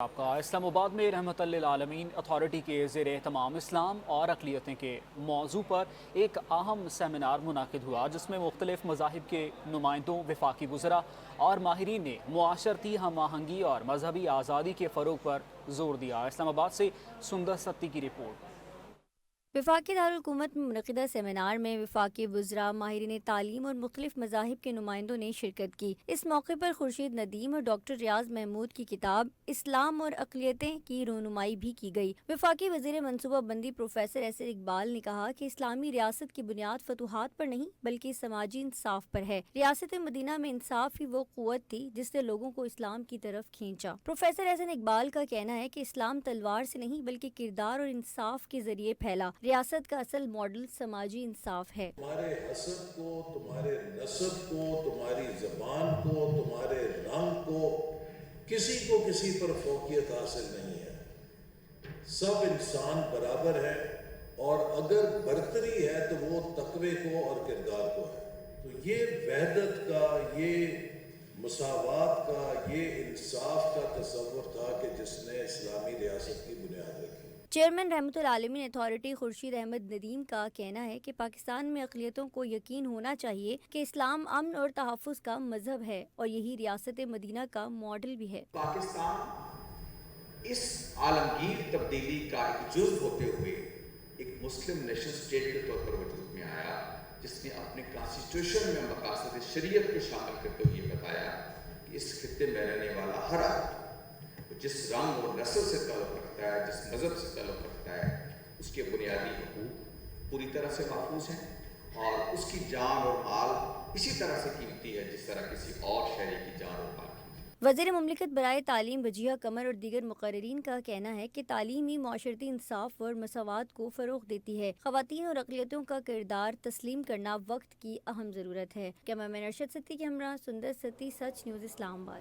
آپ کا اسلام آباد میں رحمت للعالمین اتھارٹی کے زیر اہتمام اسلام اور اقلیتیں کے موضوع پر ایک اہم سیمینار منعقد ہوا، جس میں مختلف مذاہب کے نمائندوں، وفاقی وزراء اور ماہرین نے معاشرتی ہم آہنگی اور مذہبی آزادی کے فروغ پر زور دیا۔ اسلام آباد سے سندر ستی کی رپورٹ۔ وفاقی دارالحکومت میں منعقدہ سیمینار میں وفاقی وزراء، ماہرین تعلیم اور مختلف مذاہب کے نمائندوں نے شرکت کی۔ اس موقع پر خورشید ندیم اور ڈاکٹر ریاض محمود کی کتاب اسلام اور اقلیتیں کی رونمائی بھی کی گئی۔ وفاقی وزیر منصوبہ بندی پروفیسر احسن اقبال نے کہا کہ اسلامی ریاست کی بنیاد فتوحات پر نہیں بلکہ سماجی انصاف پر ہے۔ ریاست مدینہ میں انصاف ہی وہ قوت تھی جس نے لوگوں کو اسلام کی طرف کھینچا۔ پروفیسر احسن اقبال کا کہنا ہے کہ اسلام تلوار سے نہیں بلکہ کردار اور انصاف کے ذریعے پھیلا۔ ریاست کا اصل ماڈل سماجی انصاف ہے۔ تمہارے حسب کو، تمہارے نسب کو، تمہاری زبان کو، تمہارے رنگ کو، کسی کو کسی پر فوقیت حاصل نہیں ہے۔ سب انسان برابر ہے، اور اگر برتری ہے تو وہ تقوی کو اور کردار کو ہے۔ تو یہ وحدت کا، یہ مساوات کا، یہ انصاف کا تصور تھا کہ جس نے اسلامی ریاست کی بنیاد رکھی۔ چیئرمین رحمت العالمین اتھارٹی خورشید احمد ندیم کا کہنا ہے کہ پاکستان میں اقلیتوں کو یقین ہونا چاہیے کہ اسلام امن اور تحفظ کا مذہب ہے، اور یہی ریاست مدینہ کا ماڈل بھی ہے۔ پاکستان اس عالمگیر تبدیلی کا ایک جزو ہوتے ہوئے ایک مسلم نیشن اسٹیٹ کے طور پر وجود میں آیا، جس نے اپنے کانسٹیٹیوشن میں مقاصد شریعت کو شامل کرتے ہوئے بتایا کہ اس خطے میں رہنے والا ہر آدمی جس رنگ اور نسل سے تعلق رکھتا ہے، جس مذہب سے تعلق رکھتا ہے، اس کے بنیادی حقوق پوری طرح سے محفوظ ہیں، اور اس کی جان اور مال اسی طرح سے قیمتی ہے جس طرح کسی اور شہری کی جان اور مال قیمتی۔ وزیر مملکت برائے تعلیم وجیہہ قمر اور دیگر مقررین کا کہنا ہے کہ تعلیم ہی معاشرتی انصاف اور مساوات کو فروغ دیتی ہے۔ خواتین اور اقلیتوں کا کردار تسلیم کرنا وقت کی اہم ضرورت ہے۔ کیمرہ مین ارشد ستی کے ہمراہ سندر ستی، سچ نیوز اسلام آباد۔